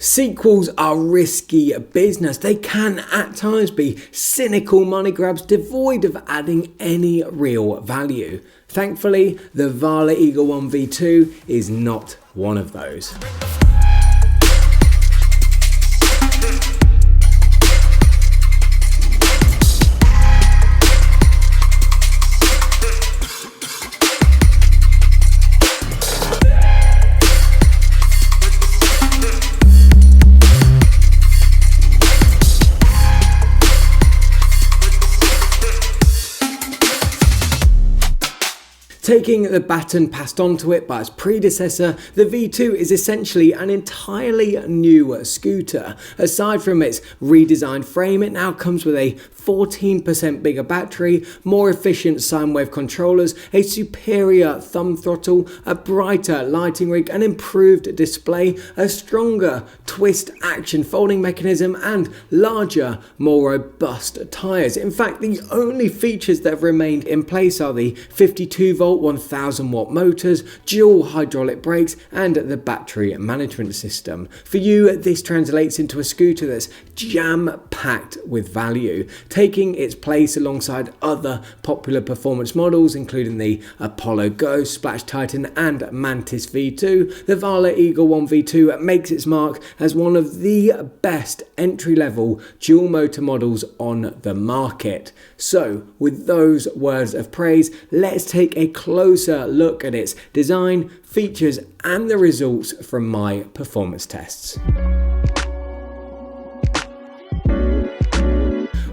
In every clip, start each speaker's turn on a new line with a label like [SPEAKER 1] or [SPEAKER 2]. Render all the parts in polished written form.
[SPEAKER 1] Sequels are risky business. They can at times be cynical money grabs devoid of adding any real value. Thankfully, the Varla Eagle One V2 is not one of those. Taking the baton passed on to it by its predecessor, the V2 is essentially an entirely new scooter. Aside from its redesigned frame, it now comes with a 14% bigger battery, more efficient sine wave controllers, a superior thumb throttle, a brighter lighting rig, an improved display, a stronger twist action folding mechanism, and larger, more robust tyres. In fact, the only features that have remained in place are the 52-volt 1000 watt motors, dual hydraulic brakes, and the battery management system. For you, this translates into a scooter that's jam-packed with value, taking its place alongside other popular performance models including the Apollo Ghost, SPLACH Titan, and Mantis V2. The Varla Eagle One V2 makes its mark as one of the best entry-level dual motor models on the market. So, with those words of praise, let's take a closer look at its design, features, and the results from my performance tests.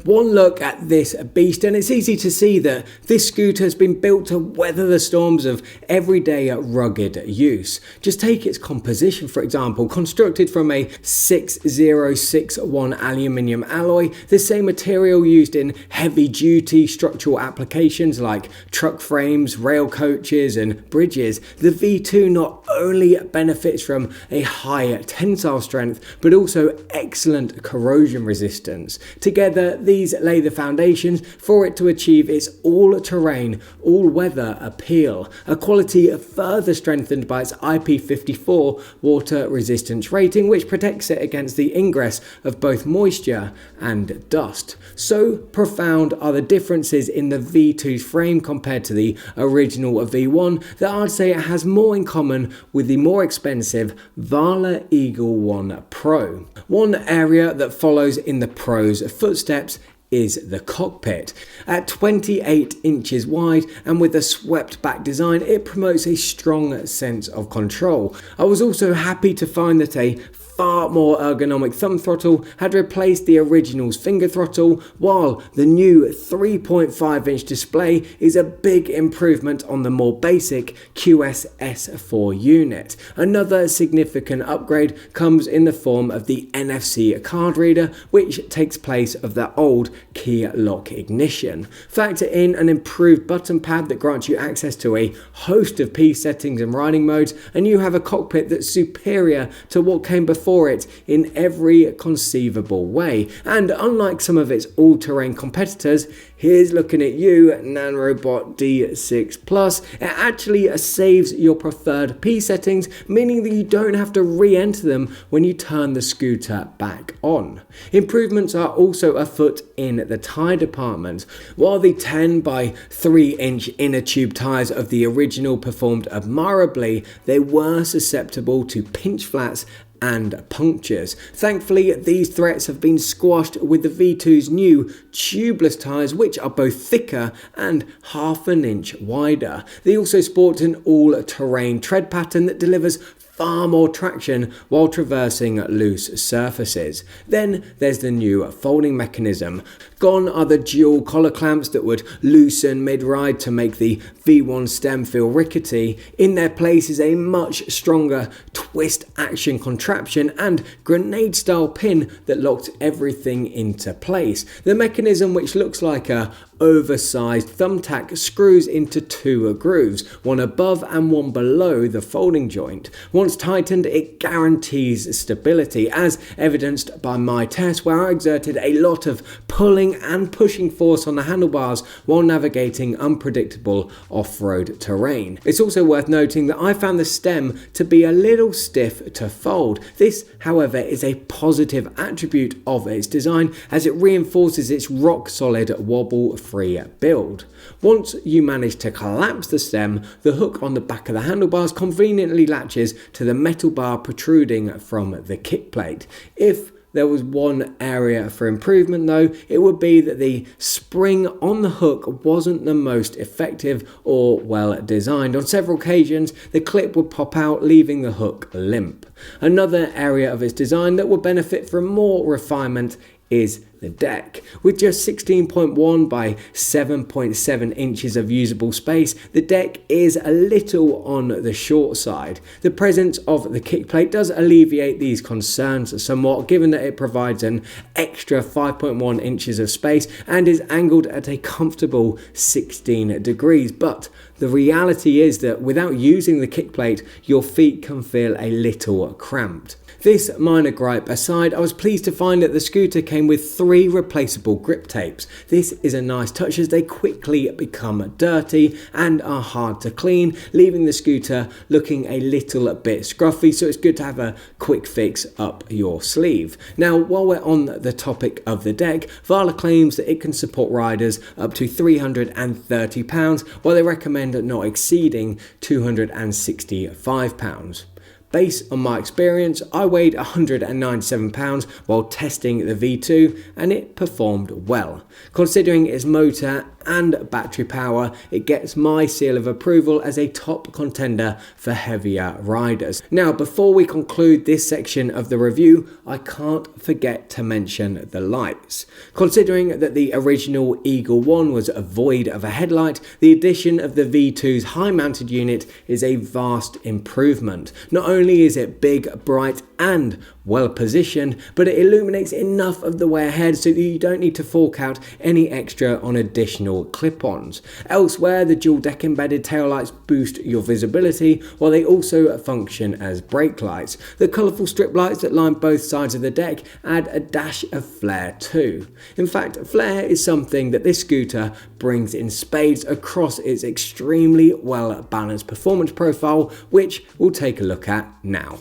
[SPEAKER 1] One look at this beast and it's easy to see that this scooter has been built to weather the storms of everyday rugged use. Just take its composition, for example. Constructed from a 6061 aluminium alloy, the same material used in heavy duty structural applications like truck frames, rail coaches and bridges, the V2 not only benefits from a high tensile strength but also excellent corrosion resistance. Together, these lay the foundations for it to achieve its all-terrain, all-weather appeal, a quality further strengthened by its IP54 water resistance rating, which protects it against the ingress of both moisture and dust. So profound are the differences in the V2's frame compared to the original V1 that I'd say it has more in common with the more expensive Varla Eagle One Pro. One area that follows in the Pro's footsteps is the cockpit. At 28 inches wide and with a swept back design, it promotes a strong sense of control. I was also happy to find that a far more ergonomic thumb throttle had replaced the original's finger throttle, while the new 3.5-inch display is a big improvement on the more basic QS-S4 unit. Another significant upgrade comes in the form of the NFC card reader, which takes place of the old key lock ignition. Factor in an improved button pad that grants you access to a host of P settings and riding modes, and you have a cockpit that's superior to what came before it in every conceivable way. And unlike some of its all-terrain competitors, here's looking at you, Nanorobot D6 Plus, it actually saves your preferred P settings, meaning that you don't have to re-enter them when you turn the scooter back on. Improvements are also afoot in the tyre department. While the 10 by 3 inch inner tube tyres of the original performed admirably, they were susceptible to pinch flats and punctures. Thankfully, these threats have been squashed with the V2's new tubeless tyres, which are both thicker and half an inch wider. They also sport an all-terrain tread pattern that delivers far more traction while traversing loose surfaces. Then there's the new folding mechanism. Gone are the dual collar clamps that would loosen mid-ride to make the V1 stem feel rickety. In their place is a much stronger twist action contraption and grenade style pin that locked everything into place. The mechanism, which looks like a oversized thumbtack screws into two grooves, one above and one below the folding joint. Once tightened, it guarantees stability, as evidenced by my test where I exerted a lot of pulling and pushing force on the handlebars while navigating unpredictable off-road terrain. It's also worth noting that I found the stem to be a little stiff to fold. This, however, is a positive attribute of its design, as it reinforces its rock-solid wobble-free build. Once you manage to collapse the stem, the hook on the back of the handlebars conveniently latches to the metal bar protruding from the kick plate. If there was one area for improvement though, it would be that the spring on the hook wasn't the most effective or well designed. On several occasions, the clip would pop out, leaving the hook limp. Another area of its design that would benefit from more refinement is the deck. With just 16.1 by 7.7 inches of usable space, the deck is a little on the short side. The presence of the kick plate does alleviate these concerns somewhat, given that it provides an extra 5.1 inches of space and is angled at a comfortable 16 degrees. But the reality is that without using the kick plate, your feet can feel a little cramped. This minor gripe aside, I was pleased to find that the scooter came with 3 replaceable grip tapes. This is a nice touch as they quickly become dirty and are hard to clean, leaving the scooter looking a little bit scruffy, so it's good to have a quick fix up your sleeve. Now, while we're on the topic of the deck, Varla claims that it can support riders up to 330 pounds, while they recommend not exceeding 265 pounds. Based on my experience, I weighed 197 pounds while testing the V2 and it performed well. Considering its motor and battery power, it gets my seal of approval as a top contender for heavier riders. Now, before we conclude this section of the review, I can't forget to mention the lights. Considering that the original Eagle One was void of a headlight, the addition of the V2's high-mounted unit is a vast improvement. Not only is it big, bright and well positioned, but it illuminates enough of the way ahead so that you don't need to fork out any extra on additional clip-ons. Elsewhere, the dual deck embedded taillights boost your visibility, while they also function as brake lights. The colourful strip lights that line both sides of the deck add a dash of flair too. In fact, flair is something that this scooter brings in spades across its extremely well balanced performance profile, which we'll take a look at now.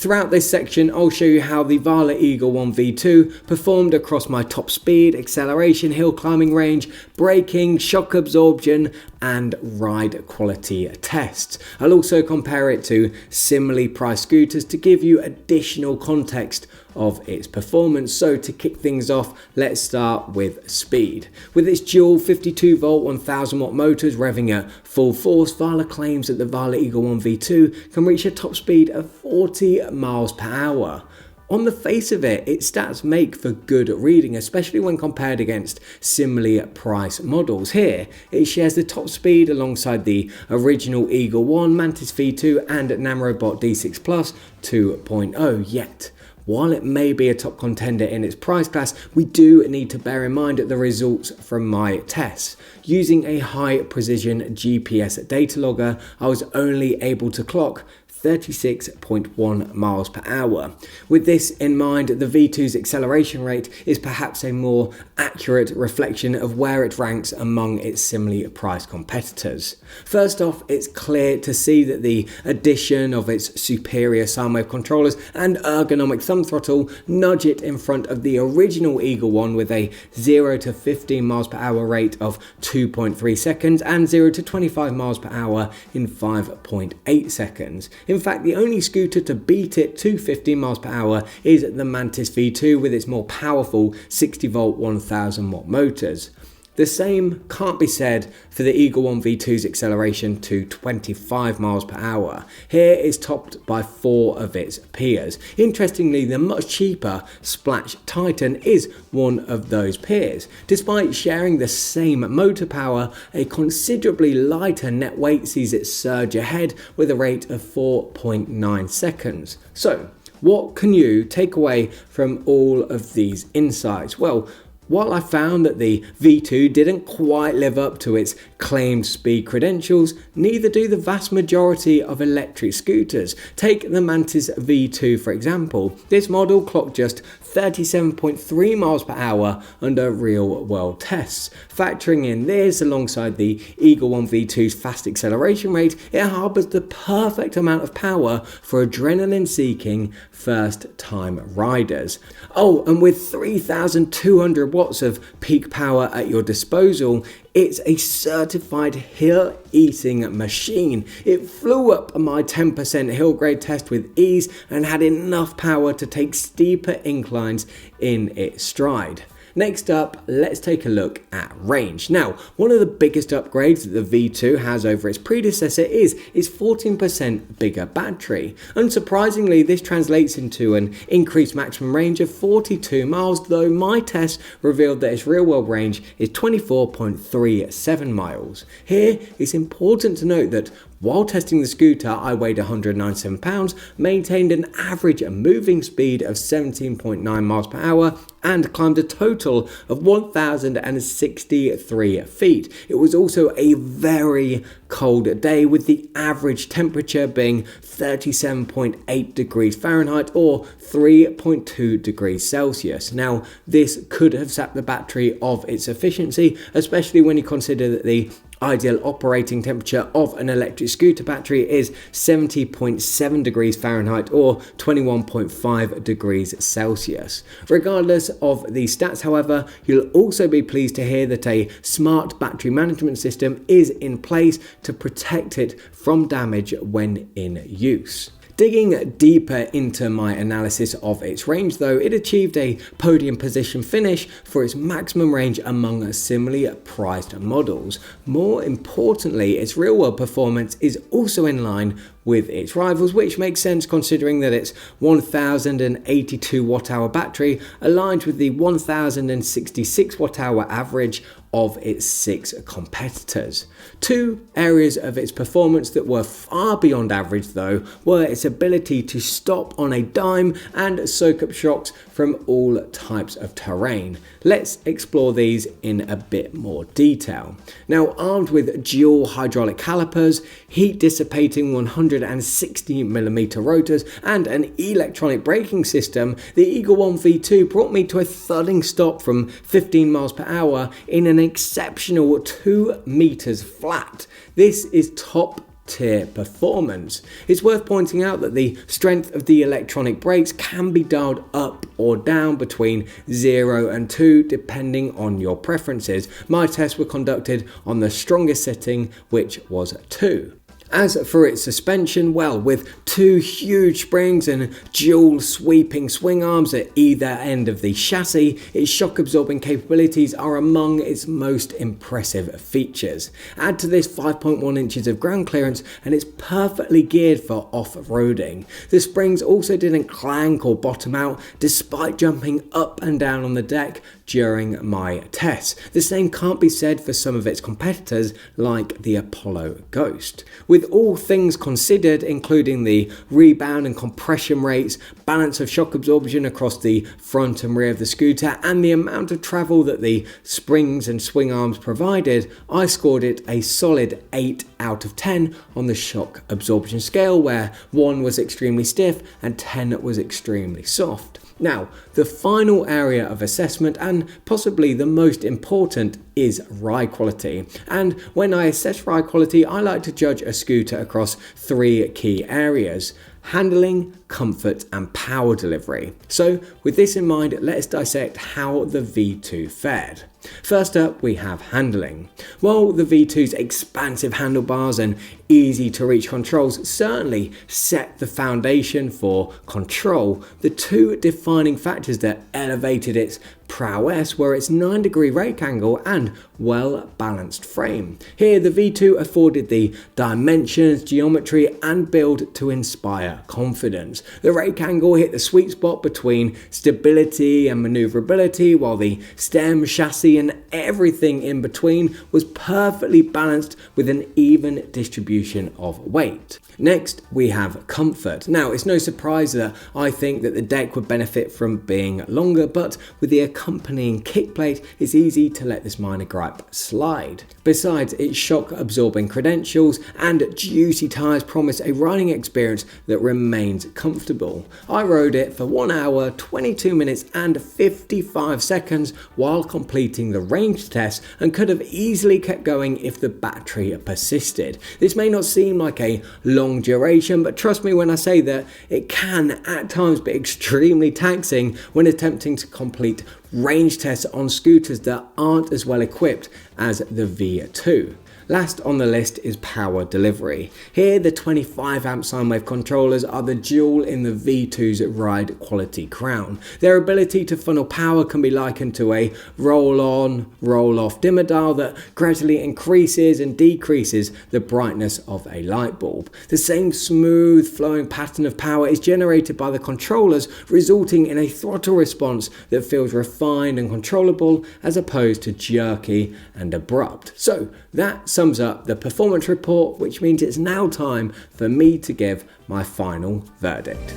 [SPEAKER 1] Throughout this section, I'll show you how the Varla Eagle One V2 performed across my top speed, acceleration, hill climbing range, braking, shock absorption, and ride quality tests. I'll also compare it to similarly priced scooters to give you additional context of its performance. So to kick things off, let's start with speed. With its dual 52 volt 1000 watt motors revving at full force, Varla claims that the Varla Eagle One V2 can reach a top speed of 40 miles per hour. On the face of it, its stats make for good reading, especially when compared against similarly priced models. Here, it shares the top speed alongside the original Eagle One, Mantis V2 and Namrobot D6 Plus 2.0, yet while it may be a top contender in its price class, we do need to bear in mind the results from my tests. Using a high precision GPS data logger, I was only able to clock 36.1 miles per hour. With this in mind, the V2's acceleration rate is perhaps a more accurate reflection of where it ranks among its similarly priced competitors. First off, it's clear to see that the addition of its superior sine wave controllers and ergonomic thumb throttle nudge it in front of the original Eagle One with a 0 to 15 miles per hour rate of 2.3 seconds and 0 to 25 miles per hour in 5.8 seconds. In fact, the only scooter to beat it to 15 miles per hour is the Mantis V2 with its more powerful 60 volt 1000 watt motors. The same can't be said for the Eagle One V2's acceleration to 25 miles per hour. Here it's topped by 4 of its peers. Interestingly, the much cheaper SPLACH Titan is one of those peers. Despite sharing the same motor power, a considerably lighter net weight sees it surge ahead with a rate of 4.9 seconds. So, What can you take away from all of these insights? Well, while I found that the V2 didn't quite live up to its claimed speed credentials, neither do the vast majority of electric scooters. Take the Mantis V2 for example. This model clocked just 37.3 miles per hour under real world tests. Factoring in this alongside the Eagle One V2's fast acceleration rate, it harbours the perfect amount of power for adrenaline seeking first time riders. Oh, and with 3,200 watts of peak power at your disposal, it's a certified hill eating machine. It flew up my 10% hill grade test with ease and had enough power to take steeper inclines in its stride. Next up, let's take a look at range. Now, one of the biggest upgrades that the V2 has over its predecessor is its 14% bigger battery. Unsurprisingly, this translates into an increased maximum range of 42 miles, though my test revealed that its real-world range is 24.37 miles. Here, it's important to note that while testing the scooter, I weighed 197 pounds, maintained an average moving speed of 17.9 miles per hour, and climbed a total of 1,063 feet. It was also a very cold day, with the average temperature being 37.8 degrees Fahrenheit or 3.2 degrees Celsius. Now, this could have sapped the battery of its efficiency, especially when you consider that the ideal operating temperature of an electric scooter battery is 70.7 degrees Fahrenheit or 21.5 degrees Celsius. Regardless of these stats, however, you'll also be pleased to hear that a smart battery management system is in place to protect it from damage when in use. Digging deeper into my analysis of its range though, it achieved a podium position finish for its maximum range among similarly priced models. More importantly, its real world performance is also in line with its rivals, which makes sense considering that its 1082 watt-hour battery aligns with the 1066 watt-hour average of its 6 competitors. Two areas of its performance that were far beyond average though were its ability to stop on a dime and soak up shocks from all types of terrain. Let's explore these in a bit more detail. Now, armed with dual hydraulic calipers, heat dissipating 160mm rotors and an electronic braking system, the Eagle One V2 brought me to a thudding stop from 15 miles per hour in an exceptional 2 meters flat. This is top tier performance. It's worth pointing out that the strength of the electronic brakes can be dialed up or down between 0 and 2 depending on your preferences. My tests were conducted on the strongest setting, which was 2. As for its suspension, well, with 2 huge springs and dual sweeping swing arms at either end of the chassis, its shock absorbing capabilities are among its most impressive features. Add to this 5.1 inches of ground clearance and it's perfectly geared for off-roading. The springs also didn't clank or bottom out despite jumping up and down on the deck during my tests. The same can't be said for some of its competitors like the Apollo Ghost. With all things considered, including the rebound and compression rates, balance of shock absorption across the front and rear of the scooter, and the amount of travel that the springs and swing arms provided, I scored it a solid 8 out of 10 on the shock absorption scale, where 1 was extremely stiff and 10 was extremely soft. Now, the final area of assessment, and possibly the most important, is ride quality. And when I assess ride quality, I like to judge a scooter across 3 key areas: handling, comfort, and power delivery. So with this in mind, let's dissect how the V2 fared. First up, we have handling. While the V2's expansive handlebars and easy to reach controls certainly set the foundation for control, the 2 defining factors that elevated its prowess were its 9-degree rake angle and well-balanced frame. Here, the V2 afforded the dimensions, geometry, and build to inspire confidence. The rake angle hit the sweet spot between stability and maneuverability, while the stem, chassis, and everything in between was perfectly balanced with an even distribution of weight. Next, we have comfort. Now, it's no surprise that I think that the deck would benefit from being longer, but with the accompanying kick plate, it's easy to let this minor gripe slide. Besides, its shock-absorbing credentials and juicy tyres promise a riding experience that remains comfortable. I rode it for 1 hour, 22 minutes and 55 seconds while completing the range test, and could have easily kept going if the battery persisted. This may not seem like a long duration, but trust me when I say that it can at times be extremely taxing when attempting to complete range tests on scooters that aren't as well equipped as the V2. Last on the list is power delivery. Here, the 25 amp sine wave controllers are the jewel in the V2's ride quality crown. Their ability to funnel power can be likened to a roll-on, roll-off dimmer dial that gradually increases and decreases the brightness of a light bulb. The same smooth flowing pattern of power is generated by the controllers, resulting in a throttle response that feels refined and controllable as opposed to jerky and abrupt. So that sums up the performance report, which means it's now time for me to give my final verdict.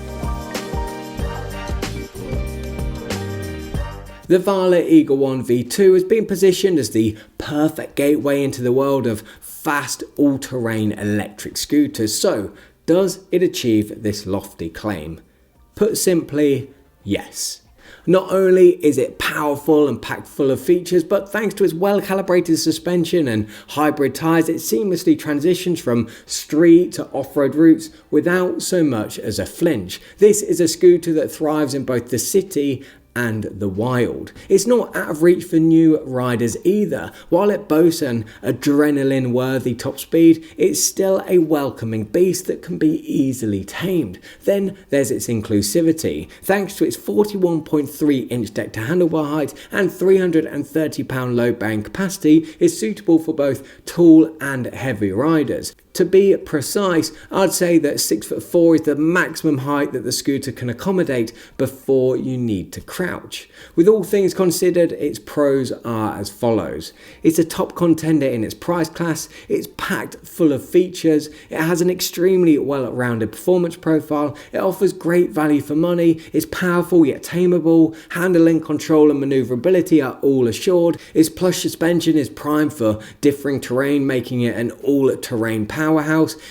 [SPEAKER 1] The Varla Eagle One V2 has been positioned as the perfect gateway into the world of fast all-terrain electric scooters. So, does it achieve this lofty claim? Put simply, yes. Not only is it powerful and packed full of features, but thanks to its well-calibrated suspension and hybrid tyres, it seamlessly transitions from street to off-road routes without so much as a flinch. This is a scooter that thrives in both the city and the wild. It's not out of reach for new riders either. While it boasts an adrenaline-worthy top speed, it's still a welcoming beast that can be easily tamed. Then there's its inclusivity. Thanks to its 41.3-inch deck to handlebar height and 330-pound load-bearing capacity, it's suitable for both tall and heavy riders. To be precise, I'd say that 6'4" is the maximum height that the scooter can accommodate before you need to crouch. With all things considered, its pros are as follows. It's a top contender in its price class, it's packed full of features, it has an extremely well-rounded performance profile, it offers great value for money, it's powerful yet tameable, handling, control and maneuverability are all assured, its plush suspension is primed for differing terrain, making it an all-terrain powerhouse.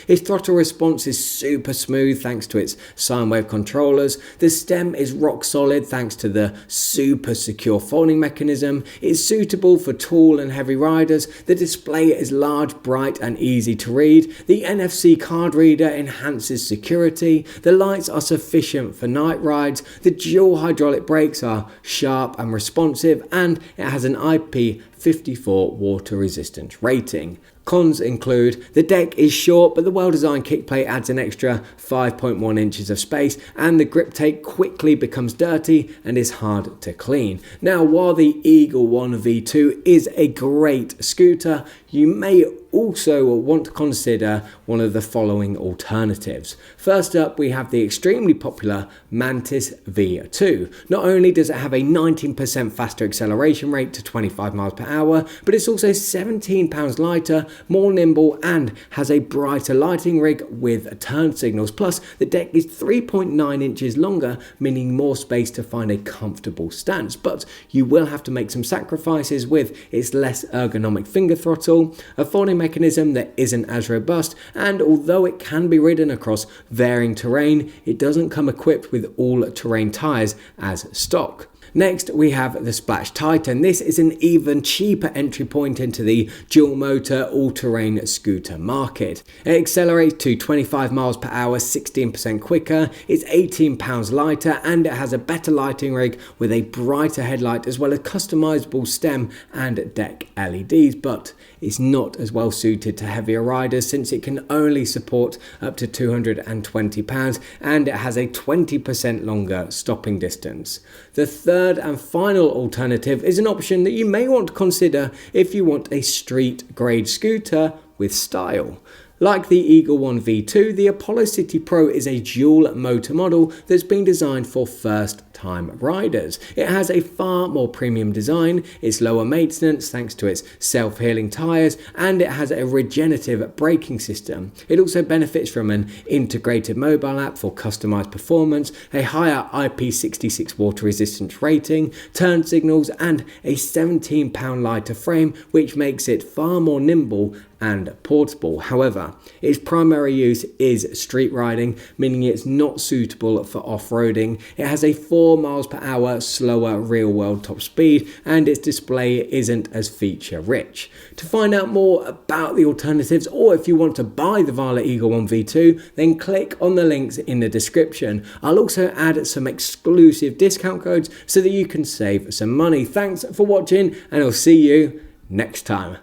[SPEAKER 1] Its throttle response is super smooth thanks to its sine wave controllers. The stem is rock solid thanks to the super secure folding mechanism. It's suitable for tall and heavy riders. The display is large, bright and easy to read. The NFC card reader enhances security. The lights are sufficient for night rides. The dual hydraulic brakes are sharp and responsive, and it has an IP54 water resistance rating. Cons include the deck is short, but the well-designed kick plate adds an extra 5.1 inches of space, and the grip tape quickly becomes dirty and is hard to clean. Now, while the Eagle One V2 is a great scooter, you may also want to consider one of the following alternatives. First up, we have the extremely popular Mantis V2. Not only does it have a 19% faster acceleration rate to 25 miles per hour, but it's also 17 pounds lighter, more nimble, and has a brighter lighting rig with turn signals. Plus, the deck is 3.9 inches longer, meaning more space to find a comfortable stance. But you will have to make some sacrifices with its less ergonomic finger throttle, a folding mechanism that isn't as robust, and although it can be ridden across varying terrain, it doesn't come equipped with all-terrain tyres as stock. Next, we have the SPLACH Titan. This is an even cheaper entry point into the dual motor all-terrain scooter market. It accelerates to 25 miles per hour, 16% quicker, it's 18 pounds lighter, and it has a better lighting rig with a brighter headlight as well as customizable stem and deck LEDs, but it's not as well suited to heavier riders since it can only support up to 220 pounds and it has a 20% longer stopping distance. The third third and final alternative is an option that you may want to consider if you want a street grade scooter with style. Like the Eagle One V2, the Apollo City Pro is a dual motor model that's been designed for first-time riders. It has a far more premium design, it's lower maintenance thanks to its self-healing tyres, and it has a regenerative braking system. It also benefits from an integrated mobile app for customised performance, a higher IP66 water resistance rating, turn signals, and a 17-pound lighter frame, which makes it far more nimble and portable. However, its primary use is street riding, meaning it's not suitable for off-roading. It has a 4 miles per hour slower real-world top speed, and its display isn't as feature-rich. To find out more about the alternatives, or if you want to buy the Varla Eagle One V2, then click on the links in the description. I'll also add some exclusive discount codes so that you can save some money. Thanks for watching, and I'll see you next time.